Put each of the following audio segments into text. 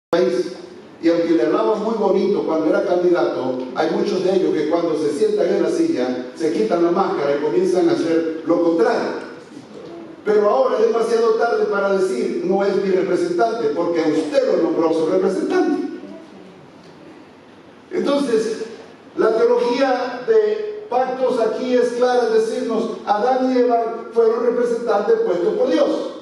país. Y aunque le hablaban muy bonito cuando era candidato, hay muchos de ellos que cuando se sientan en la silla se quitan la máscara y comienzan a hacer lo contrario. Pero ahora es demasiado tarde para decir no es mi representante, porque usted lo nombró su representante. Entonces, la teología de pactos aquí es clara, es decirnos, Adán y Eva fueron representantes puestos por Dios.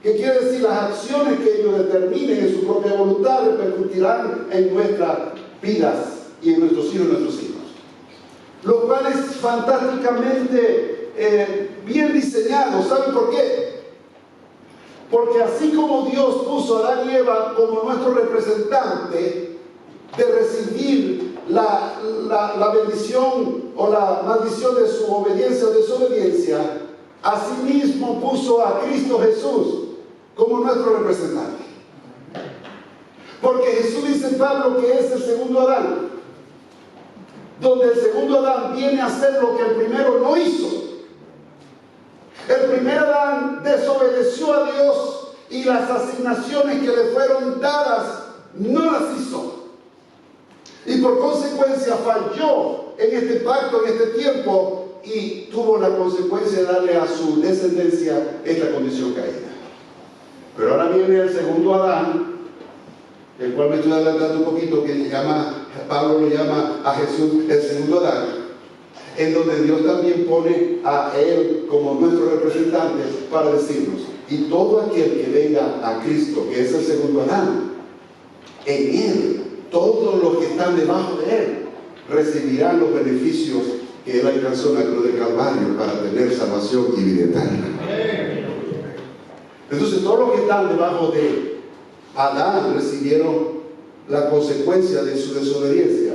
¿Qué quiere decir? Las acciones que ellos determinen en su propia voluntad repercutirán en nuestras vidas y en nuestros hijos y nuestros hijos. Lo cual es fantásticamente bien diseñado. ¿Saben por qué? Porque así como Dios puso a Adán y Eva como nuestro representante de recibir la bendición o la maldición de su obediencia o desobediencia, asimismo puso a Cristo Jesús como nuestro representante. Porque Jesús dice en Pablo que es el segundo Adán, donde el segundo Adán viene a hacer lo que el primero no hizo. El primer Adán desobedeció a Dios y las asignaciones que le fueron dadas no las hizo. Y por consecuencia falló en este pacto, en este tiempo, y tuvo la consecuencia de darle a su descendencia esta condición caída. Pero ahora viene el segundo Adán, el cual me estoy adelantando un poquito, que Pablo lo llama a Jesús el segundo Adán, en donde Dios también pone a él como nuestro representante para decirnos, y todo aquel que venga a Cristo, que es el segundo Adán, en él, todos los que están debajo de él, recibirán los beneficios que él alcanzó en la cruz del Calvario para tener salvación y vida eterna. Entonces todos los que están debajo de Adán recibieron la consecuencia de su desobediencia.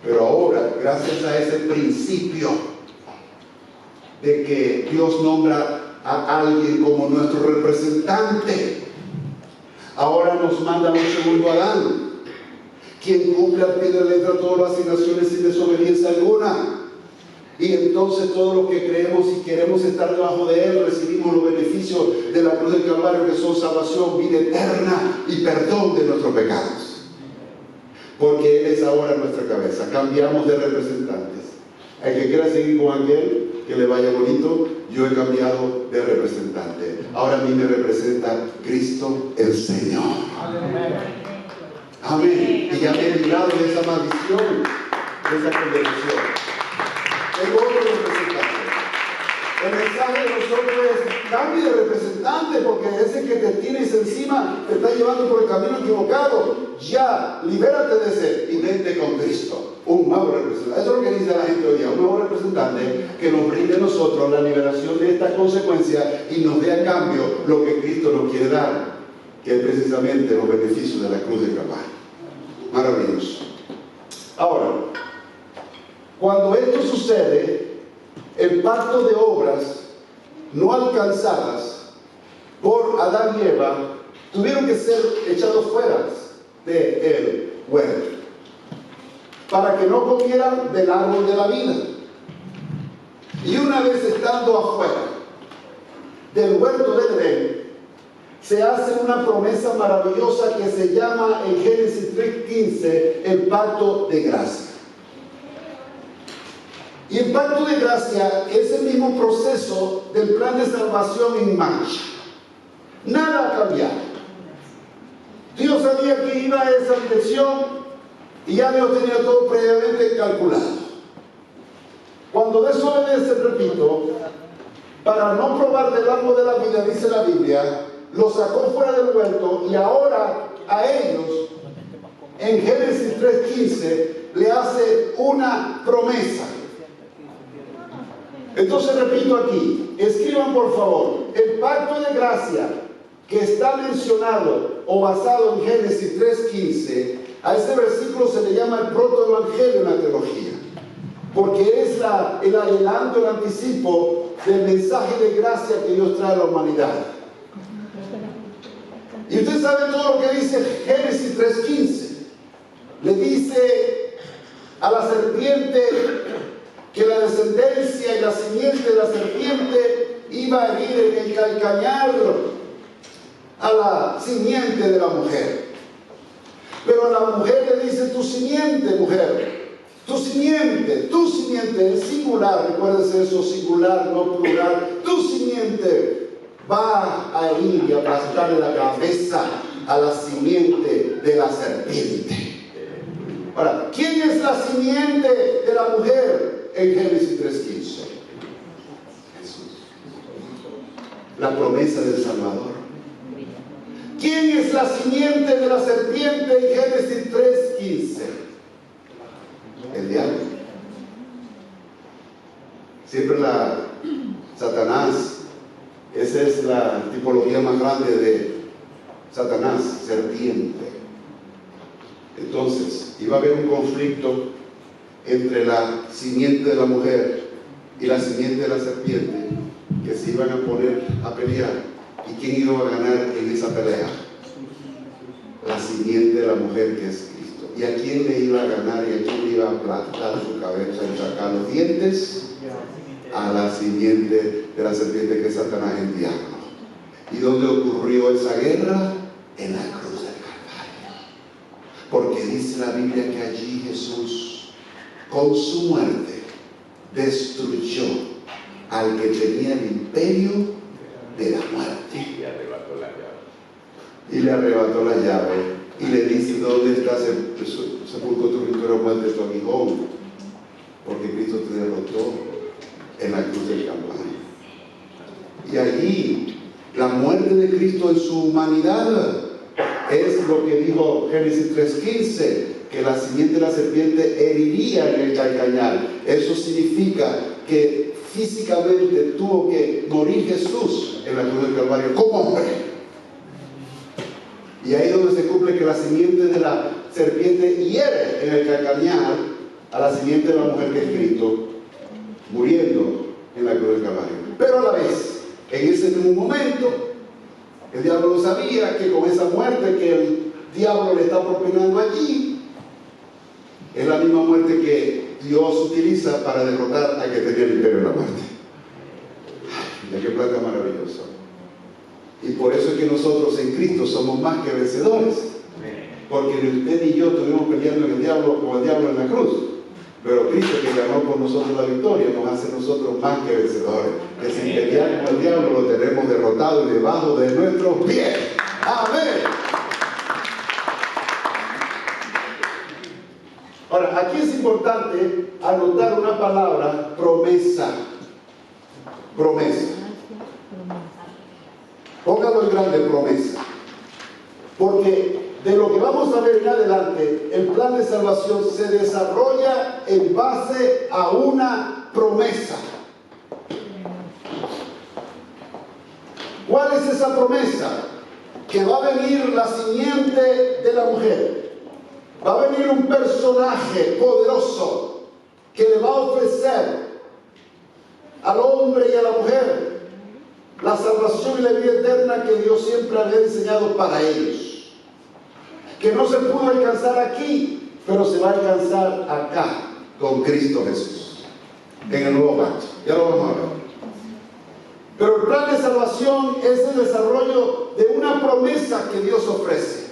Pero ahora, gracias a ese principio de que Dios nombra a alguien como nuestro representante, ahora nos manda un segundo Adán, quien cumple al pie de la letra todas las asignaciones sin desobediencia alguna. Y entonces todos los que creemos y queremos estar debajo de él recibimos los beneficios de la cruz del Calvario, que son salvación, vida eterna y perdón de nuestros pecados. Porque él es ahora nuestra cabeza. Cambiamos de representantes. El que quiera seguir con aquel, que le vaya bonito, yo he cambiado de representante. Ahora a mí me representa Cristo el Señor. Amén. Y ya me he librado de esa maldición, de esa condenación. Tengo otro representante. El mensaje de nosotros es: cambie de representante, porque ese que te tienes encima te está llevando por el camino equivocado. Ya, libérate de ese y vente con Cristo, un nuevo representante. Eso es lo que dice la gente hoy día: un nuevo representante que nos brinde a nosotros la liberación de esta consecuencia y nos dé a cambio lo que Cristo nos quiere dar, que es precisamente los beneficios de la cruz de Calvario. Maravilloso. Ahora, cuando esto sucede, el pacto de obras no alcanzadas por Adán y Eva tuvieron que ser echados fuera del huerto para que no comieran del árbol de la vida. Y una vez estando afuera del huerto del Edén, se hace una promesa maravillosa que se llama en Génesis 3:15 el pacto de gracia. Y el pacto de gracia es el mismo proceso del plan de salvación en marcha. Nada ha cambiado. Dios sabía que iba a esa dirección y ya Dios tenía todo previamente calculado. Cuando desobedece, repito, para no probar del árbol de la vida, dice la Biblia, lo sacó fuera del huerto, y ahora a ellos, en Génesis 3:15, le hace una promesa. Entonces repito aquí, escriban por favor, el pacto de gracia que está mencionado o basado en Génesis 3:15, a ese versículo se le llama el protoevangelio en la teología, porque es el adelanto, el anticipo del mensaje de gracia que Dios trae a la humanidad. Y usted sabe todo lo que dice Génesis 3:15. Le dice a la serpiente que la descendencia y la simiente de la serpiente iba a herir en el calcañar a la simiente de la mujer. Pero a la mujer le dice: tu simiente, mujer. Tu simiente es singular, recuérdense eso, singular, no plural. Tu simiente va a ir y aplastarle la cabeza a la simiente de la serpiente. Ahora, ¿quién es la simiente de la mujer en Génesis 3:15? Jesús. La promesa del Salvador. ¿Quién es la simiente de la serpiente en Génesis 3:15? El diablo. Siempre Satanás, esa es la tipología más grande de Satanás, serpiente. Entonces, iba a haber un conflicto entre la simiente de la mujer y la simiente de la serpiente, que se iban a poner a pelear. ¿Y quién iba a ganar en esa pelea? La simiente de la mujer, que es Cristo. ¿Y a quién le iba a ganar y a quién le iba a aplastar su cabeza y sacar los dientes? A la simiente de la serpiente, que es Satanás, el diablo. ¿Y dónde ocurrió esa guerra? En la cruz del Calvario. Porque dice la Biblia que allí Jesús, con su muerte, destruyó al que tenía el imperio de la muerte. Y le arrebató la llave. Y le dice: ¿dónde está sepulcro tu victoria, muerte, tu aguijón? Porque Cristo te derrotó en la cruz del Calvario. Y allí, la muerte de Cristo en su humanidad es lo que dijo Génesis 3:15, que la simiente de la serpiente heriría en el calcañar. Eso significa que físicamente tuvo que morir Jesús en la cruz del Calvario como hombre. Y ahí es donde se cumple que la simiente de la serpiente hiere en el calcañar a la simiente de la mujer, que es Cristo, muriendo en la cruz del Calvario. Pero a la vez, en ese mismo momento, el diablo no sabía que con esa muerte que el diablo le está propinando allí, es la misma muerte que Dios utiliza para derrotar a que tenía el imperio de la muerte. Mira qué plata maravillosa. Y por eso es que nosotros en Cristo somos más que vencedores. Porque usted y yo estuvimos peleando con el diablo en la cruz. Pero Cristo, que ganó por nosotros la victoria, nos hace nosotros más que vencedores. Que sin pelear con el diablo lo tenemos derrotado y debajo de nuestros pies. Amén. Ahora, aquí es importante anotar una palabra: promesa. Promesa. Póngalo en grande: promesa. Porque de lo que vamos a ver en adelante, el plan de salvación se desarrolla en base a una promesa. ¿Cuál es esa promesa? Que va a venir la simiente de la mujer. Va a venir un personaje poderoso que le va a ofrecer al hombre y a la mujer la salvación y la vida eterna que Dios siempre había diseñado para ellos, que no se pudo alcanzar aquí, pero se va a alcanzar acá con Cristo Jesús en el nuevo pacto. Ya lo vamos a ver. Pero el plan de salvación es el desarrollo de una promesa que Dios ofrece.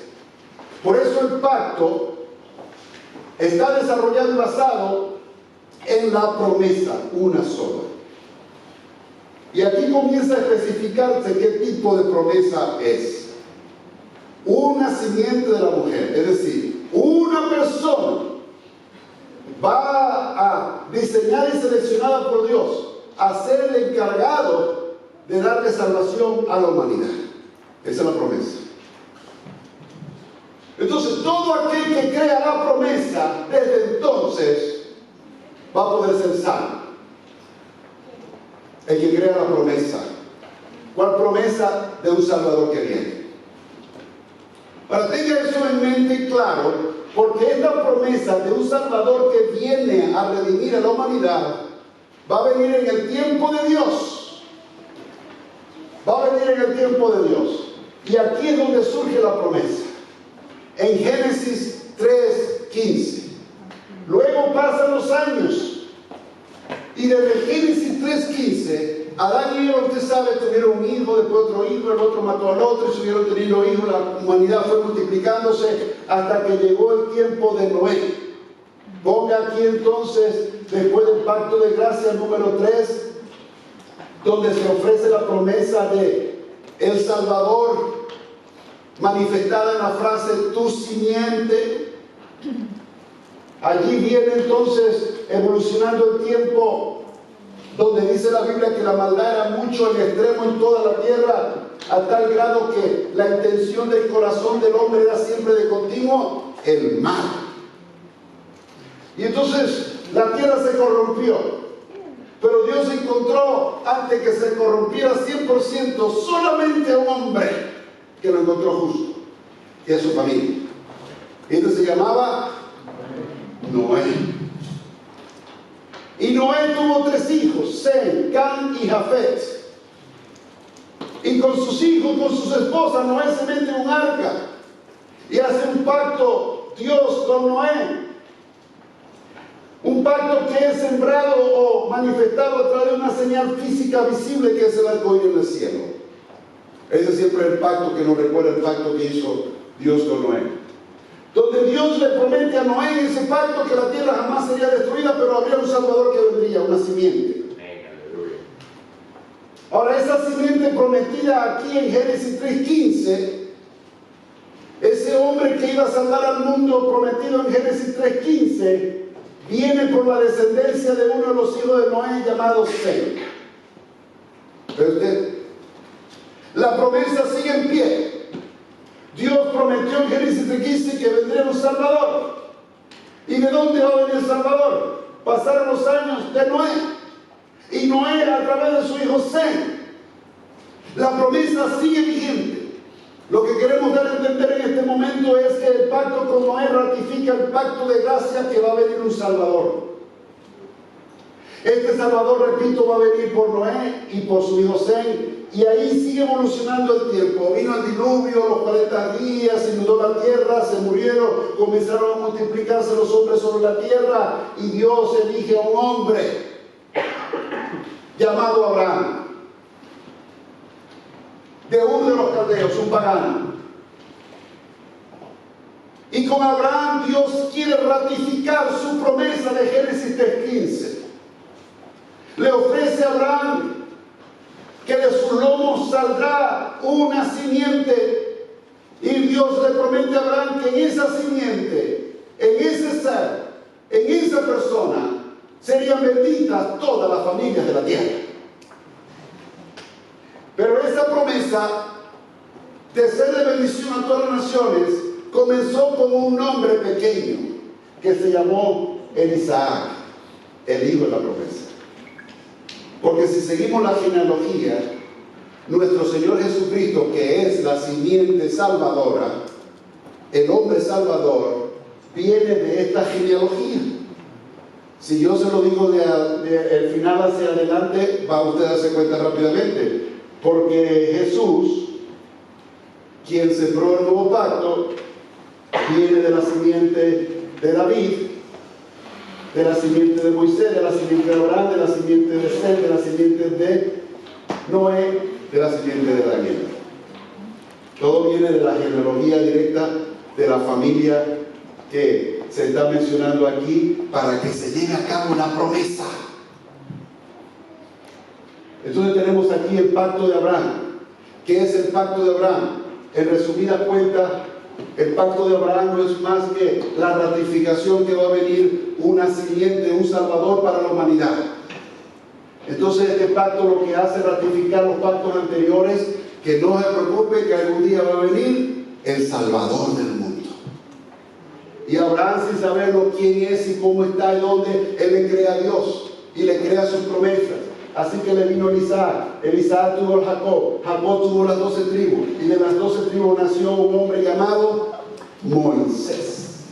Por eso el pacto está desarrollado y basado en la promesa, una sola. Y aquí comienza a especificarse qué tipo de promesa es. Una simiente de la mujer, es decir, una persona va a diseñar y seleccionada por Dios a ser el encargado de darle salvación a la humanidad. Esa es la promesa. Entonces, todo aquel que crea la promesa, desde entonces, va a poder ser salvo. El que crea la promesa. ¿Cuál promesa? De un Salvador que viene. Para tenga eso en mente y claro, porque esta promesa de un Salvador que viene a redimir a la humanidad, va a venir en el tiempo de Dios. Va a venir en el tiempo de Dios. Y aquí es donde surge la promesa. En Génesis 3:15. Luego pasan los años. Y desde Génesis 3:15, Adán y Eva, usted sabe, tuvieron un hijo, después otro hijo, el otro mató al otro y siguieron teniendo hijos, la humanidad fue multiplicándose hasta que llegó el tiempo de Noé. Ponga aquí entonces, después del pacto de gracia número 3, donde se ofrece la promesa de el Salvador, manifestada en la frase tu simiente. Allí viene entonces evolucionando el tiempo, donde dice la Biblia que la maldad era mucho en extremo en toda la tierra, a tal grado que la intención del corazón del hombre era siempre de continuo el mal. Y entonces la tierra se corrompió, pero Dios encontró, antes que se corrompiera 100%, solamente a un hombre que lo encontró justo, y a su familia. Y este se llamaba Noé. Y Noé tuvo 3 hijos, Sem, Cam y Jafet. Y con sus hijos, con sus esposas, Noé se mete en un arca y hace un pacto Dios con Noé. Un pacto que es sembrado o manifestado a través de una señal física visible, que es el arcoíris en el cielo. Ese es siempre el pacto que nos recuerda el pacto que hizo Dios con Noé. Donde Dios le promete a Noé en ese pacto que la tierra jamás sería destruida, pero habría un Salvador que vendría, una simiente. Ahora, esa simiente prometida aquí en Génesis 3:15, ese hombre que iba a salvar al mundo prometido en Génesis 3:15, viene por la descendencia de uno de los hijos de Noé llamado Sem. La promesa sigue en pie. Dios prometió en Génesis 3:15 que vendría un Salvador. ¿Y de dónde va a venir el Salvador? Pasaron los años de Noé. Y Noé a través de su hijo Sem. La promesa sigue vigente. Lo que queremos dar a entender en este momento es que el pacto con Noé ratifica el pacto de gracia, que va a venir un Salvador. Este Salvador, repito, va a venir por Noé y por su hijo Sem. Y ahí sigue evolucionando el tiempo. Vino el diluvio, los 40 días, se inundó la tierra, se murieron, comenzaron a multiplicarse los hombres sobre la tierra, y Dios elige a un hombre llamado Abraham, de uno de los caldeos, un pagano. Y con Abraham Dios quiere ratificar su promesa de Génesis 3:15. Le ofrece a Abraham que de su lomo saldrá una simiente, y Dios le promete a Abraham que en esa simiente, en ese ser, en esa persona, serían benditas todas las familias de la tierra. Pero esa promesa de ser de bendición a todas las naciones comenzó con un hombre pequeño que se llamó Isaac, el hijo de la promesa. Porque si seguimos la genealogía, nuestro Señor Jesucristo, que es la simiente salvadora, el hombre salvador, viene de esta genealogía. Si yo se lo digo de el final hacia adelante, va usted a darse cuenta rápidamente. Porque Jesús, quien sembró el nuevo pacto, viene de la simiente de David, de la simiente de Moisés, de la simiente de Abraham, de la simiente de Sem, de la simiente de Noé, de la simiente de Daniel. Todo viene de la genealogía directa de la familia que se está mencionando aquí, para que se lleve a cabo la promesa. Entonces tenemos aquí el pacto de Abraham. ¿Qué es el pacto de Abraham? En resumida cuenta, el pacto de Abraham no es más que la ratificación que va a venir una simiente, un Salvador para la humanidad. Entonces este pacto lo que hace es ratificar los pactos anteriores, que no se preocupe, que algún día va a venir el Salvador del mundo. Y Abraham, sin saberlo quién es y cómo está y dónde, él le cree a Dios y le crea sus promesas. Así que le vino Isaac tuvo a Jacob, Jacob tuvo las 12 tribus, y de las 12 tribus nació un hombre llamado Moisés.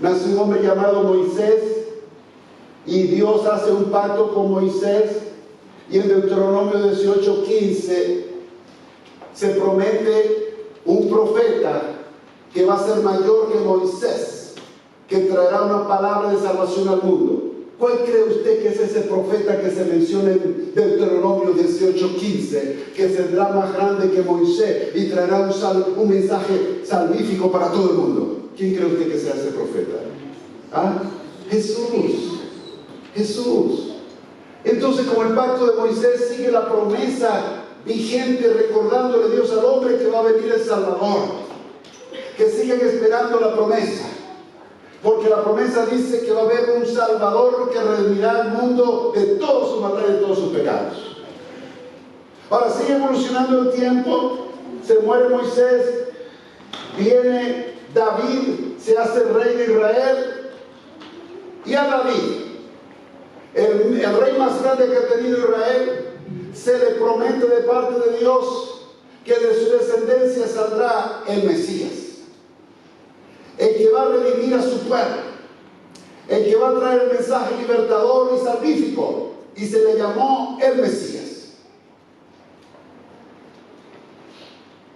Nació un hombre llamado Moisés, y Dios hace un pacto con Moisés, y en Deuteronomio 18:15 se promete un profeta que va a ser mayor que Moisés, que traerá una palabra de salvación al mundo. ¿Cuál cree usted que es ese profeta que se menciona en Deuteronomio 18:15, que será más grande que Moisés y traerá un mensaje salvífico para todo el mundo? ¿Quién cree usted que sea ese profeta? ¿Ah? Jesús. Jesús. Entonces, como el pacto de Moisés sigue la promesa vigente, recordándole a Dios al hombre que va a venir el Salvador, que siguen esperando la promesa. Porque la promesa dice que va a haber un Salvador que redimirá al mundo de todos sus maldades y de todos sus pecados. Ahora sigue evolucionando el tiempo, se muere Moisés, viene David, se hace rey de Israel, y a David, el rey más grande que ha tenido Israel, se le promete de parte de Dios que de su descendencia saldrá el Mesías, el que va a redimir a su pueblo, el que va a traer el mensaje libertador y salvífico, y se le llamó el Mesías.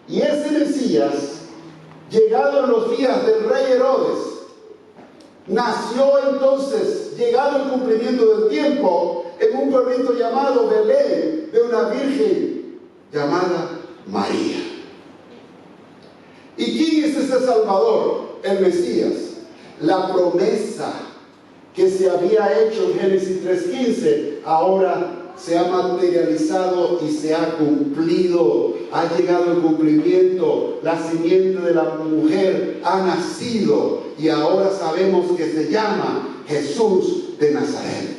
Y ese Mesías, llegado en los días del rey Herodes, nació entonces, llegado el cumplimiento del tiempo, en un pueblito llamado Belén, de una virgen llamada María. ¿Y quién es ese Salvador? El Mesías. La promesa que se había hecho en Génesis 3:15, ahora se ha materializado y se ha cumplido. Ha llegado el cumplimiento. La simiente de la mujer ha nacido y ahora sabemos que se llama Jesús de Nazaret.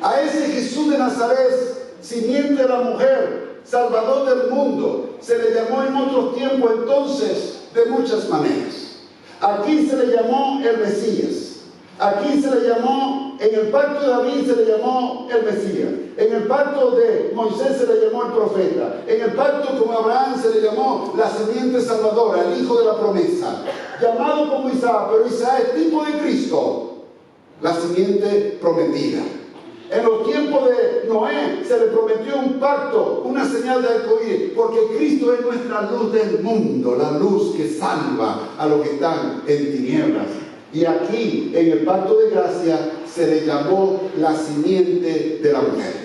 A ese Jesús de Nazaret, simiente de la mujer, Salvador del mundo, se le llamó en otros tiempos entonces de muchas maneras. Aquí se le llamó el Mesías. Aquí se le llamó, en el pacto de David se le llamó el Mesías. En el pacto de Moisés se le llamó el profeta. En el pacto con Abraham se le llamó la simiente salvadora, el hijo de la promesa. Llamado como Isaac, pero Isaac es tipo de Cristo, la simiente prometida. En los tiempos de Noé se le prometió un pacto, una señal de arcoíris, porque Cristo es nuestra luz del mundo, la luz que salva a los que están en tinieblas. Y aquí, en el pacto de gracia, se le llamó la simiente de la mujer.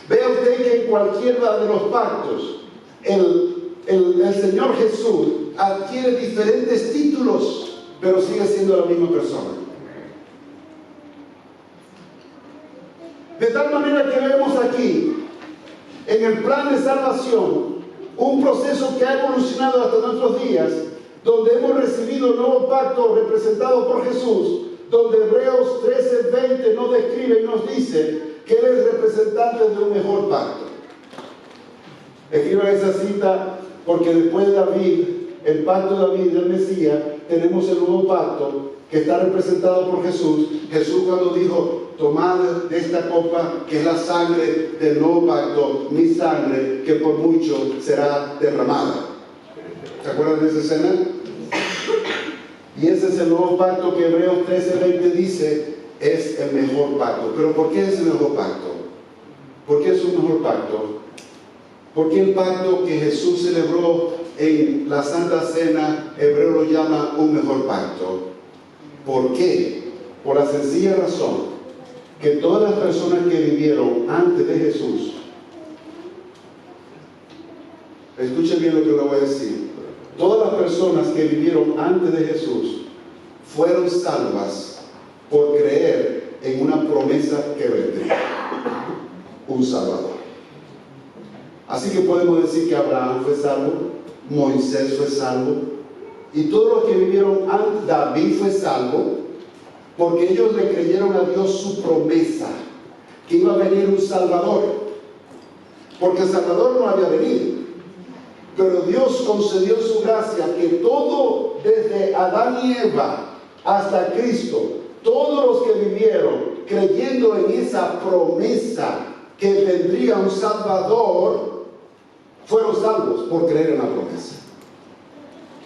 Vea usted que en cualquiera de los pactos, el Señor Jesús adquiere diferentes títulos, pero sigue siendo la misma persona. De tal manera que vemos aquí, en el plan de salvación, un proceso que ha evolucionado hasta nuestros días, donde hemos recibido el nuevo pacto representado por Jesús, donde Hebreos 13:20 nos describe y nos dice que Él es representante de un mejor pacto. Escriban esa cita porque después de David, el pacto de David del Mesías, tenemos el nuevo pacto que está representado por Jesús. Jesús cuando dijo: tomad de esta copa que es la sangre del nuevo pacto, mi sangre que por mucho será derramada. ¿Se acuerdan de esa escena? Y ese es el nuevo pacto que Hebreos 13:20 dice es el mejor pacto. ¿Pero por qué es el mejor pacto? ¿Por qué es un mejor pacto? Porque el pacto que Jesús celebró en la Santa Cena, Hebreo lo llama un mejor pacto. ¿Por qué? Por la sencilla razón que todas las personas que vivieron antes de Jesús, escuchen bien lo que le voy a decir, todas las personas que vivieron antes de Jesús fueron salvas por creer en una promesa que vendría, un Salvador. Así que podemos decir que Abraham fue salvo, Moisés fue salvo, y todos los que vivieron antes, David fue salvo, porque ellos le creyeron a Dios su promesa, que iba a venir un Salvador, porque el Salvador no había venido, pero Dios concedió su gracia, que todo, desde Adán y Eva hasta Cristo, todos los que vivieron creyendo en esa promesa que vendría un Salvador, fueron salvos por creer en la promesa.